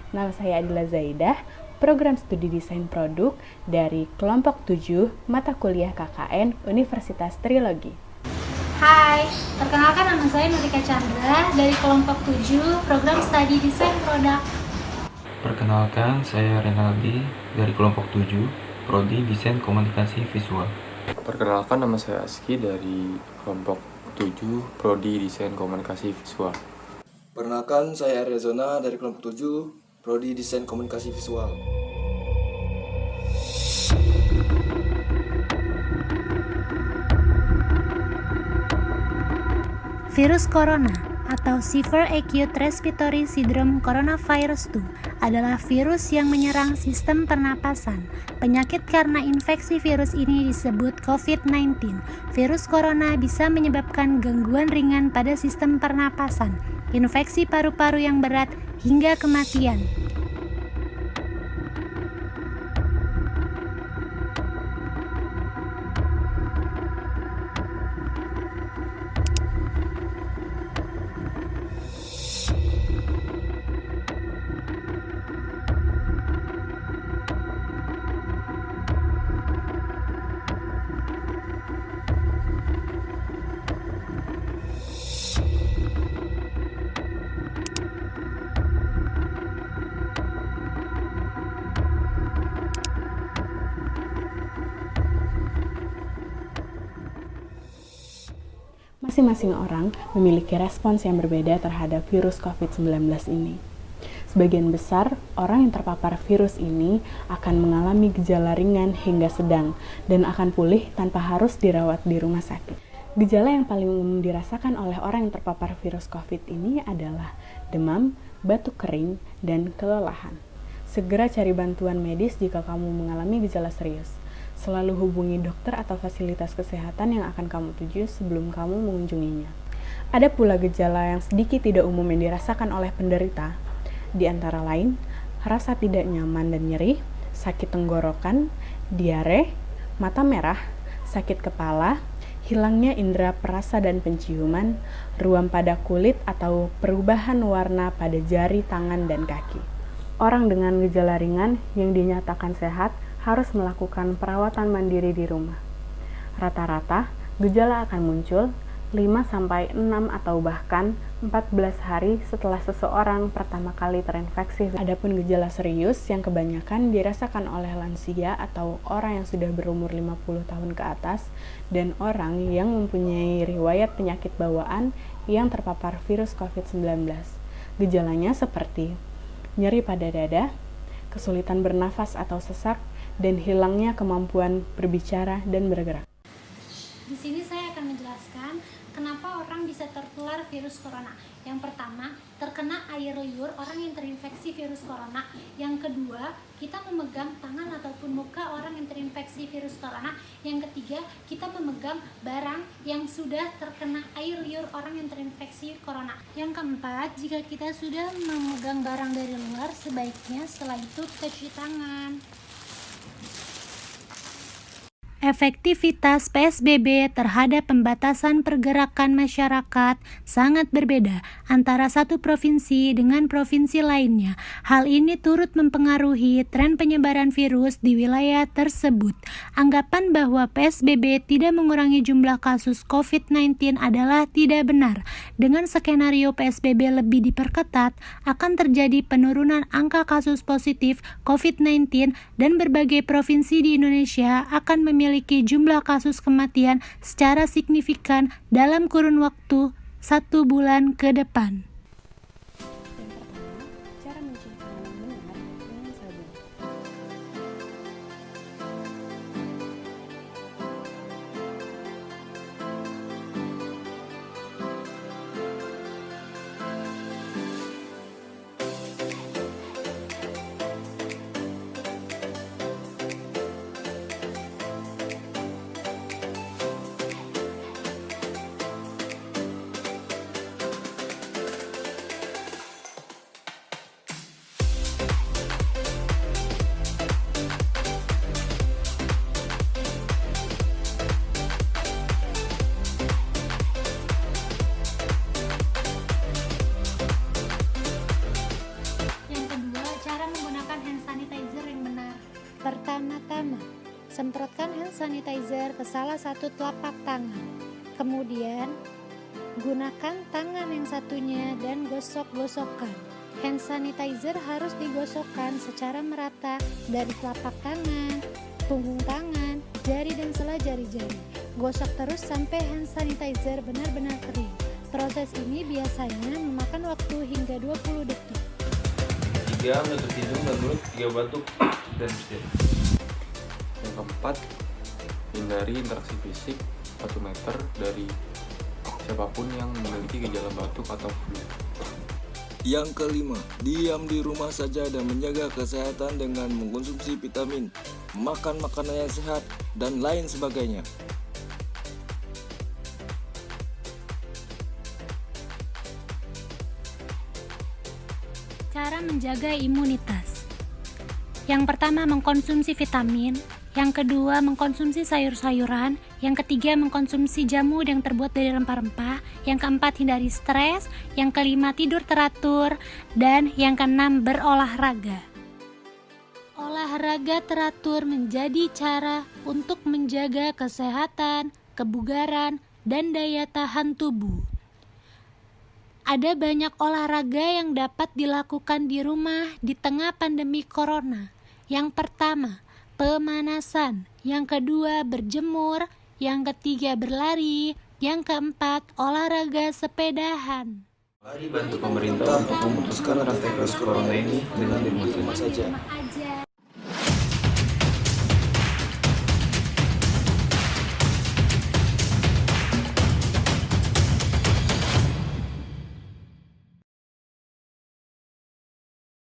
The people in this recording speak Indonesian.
Nama saya Adila Zaidah, program studi desain produk dari kelompok 7 mata kuliah KKN Universitas Trilogi. Hai, perkenalkan nama saya Nurika Chandra dari kelompok 7 program studi desain produk. Perkenalkan, saya Renaldi dari kelompok 7 Prodi Desain Komunikasi Visual. Perkenalkan, nama saya Aski dari kelompok 7 Prodi Desain Komunikasi Visual. Perkenalkan, saya Arizona dari kelompok 7 Prodi Desain Komunikasi Visual. Virus corona atau Severe Acute Respiratory Syndrome Coronavirus 2 adalah virus yang menyerang sistem pernapasan. Penyakit karena infeksi virus ini disebut COVID-19. Virus corona bisa menyebabkan gangguan ringan pada sistem pernapasan, infeksi paru-paru yang berat, hingga kematian. Masing-masing orang memiliki respons yang berbeda terhadap virus COVID-19 ini. Sebagian besar orang yang terpapar virus ini akan mengalami gejala ringan hingga sedang dan akan pulih tanpa harus dirawat di rumah sakit. Gejala yang paling umum dirasakan oleh orang yang terpapar virus COVID ini adalah demam, batuk kering, dan kelelahan. Segera cari bantuan medis jika kamu mengalami gejala serius. Selalu hubungi dokter atau fasilitas kesehatan yang akan kamu tuju sebelum kamu mengunjunginya. Ada pula gejala yang sedikit tidak umum yang dirasakan oleh penderita, di antara lain rasa tidak nyaman dan nyeri, sakit tenggorokan, diare, mata merah, sakit kepala, hilangnya indera perasa dan penciuman, ruam pada kulit atau perubahan warna pada jari tangan dan kaki. Orang dengan gejala ringan yang dinyatakan sehat harus melakukan perawatan mandiri di rumah. Rata-rata, gejala akan muncul 5-6 atau bahkan 14 hari setelah seseorang pertama kali terinfeksi. Adapun gejala serius yang kebanyakan dirasakan oleh lansia atau orang yang sudah berumur 50 tahun ke atas dan orang yang mempunyai riwayat penyakit bawaan yang terpapar virus COVID-19. Gejalanya seperti nyeri pada dada, kesulitan bernafas atau sesak, dan hilangnya kemampuan berbicara dan bergerak. Di sini saya akan menjelaskan kenapa orang bisa tertular virus corona. Yang pertama, terkena air liur orang yang terinfeksi virus corona. Yang kedua, kita memegang tangan ataupun muka orang yang terinfeksi virus corona. Yang ketiga, kita memegang barang yang sudah terkena air liur orang yang terinfeksi corona. Yang keempat, jika kita sudah memegang barang dari luar, sebaiknya setelah itu cuci tangan. Efektivitas PSBB terhadap pembatasan pergerakan masyarakat sangat berbeda antara satu provinsi dengan provinsi lainnya. Hal ini turut mempengaruhi tren penyebaran virus di wilayah tersebut. Anggapan bahwa PSBB tidak mengurangi jumlah kasus COVID-19 adalah tidak benar. Dengan skenario PSBB lebih diperketat, akan terjadi penurunan angka kasus positif COVID-19 dan berbagai provinsi di Indonesia akan memiliki jumlah kasus kematian secara signifikan dalam kurun waktu 1 bulan ke depan. Yang pertama, cara mencuci tangan yang benar dengan sabun. Semprotkan hand sanitizer ke salah satu telapak tangan. Kemudian, gunakan tangan yang satunya dan gosok-gosokkan. Hand sanitizer harus digosokkan secara merata dari telapak tangan, punggung tangan, jari dan sela jari-jari. Gosok terus sampai hand sanitizer benar-benar kering. Proses ini biasanya memakan waktu hingga 20 detik. 3. Menutup hidung dan mulut 3 batuk dan bersin. Yang keempat, hindari interaksi fisik 1 meter dari siapapun yang memiliki gejala batuk atau flu. Yang kelima, diam di rumah saja dan menjaga kesehatan dengan mengkonsumsi vitamin, makan makanan yang sehat, dan lain sebagainya. Cara menjaga imunitas. Yang pertama, mengkonsumsi vitamin. Yang kedua, mengkonsumsi sayur-sayuran. Yang ketiga, mengkonsumsi jamu yang terbuat dari rempah-rempah. Yang keempat, hindari stres. Yang kelima, tidur teratur. Dan yang keenam, berolahraga. Olahraga teratur menjadi cara untuk menjaga kesehatan, kebugaran, dan daya tahan tubuh. Ada banyak olahraga yang dapat dilakukan di rumah di tengah pandemi corona. Yang pertama, pemanasan. Yang kedua, berjemur. Yang ketiga, berlari. Yang keempat, olahraga sepedahan. Mari bantu pemerintah untuk memutuskan rantai virus corona ini dengan di rumah saja. Aja.